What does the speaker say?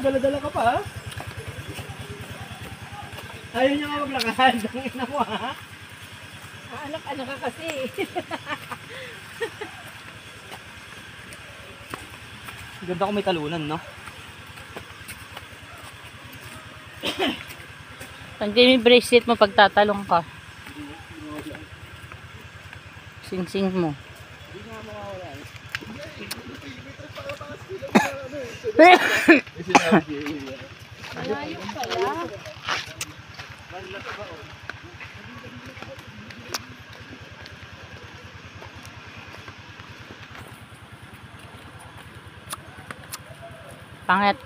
dala-dala ka pa ha? Ayaw niya nga maglakad. Ang ina mo ha? Anak-anak ka kasi. Ganda ko may talunan, no? Nandiyan yung bracelet mo pag tatalong ka. Sing-sing mo. Malayo pala. Pangit.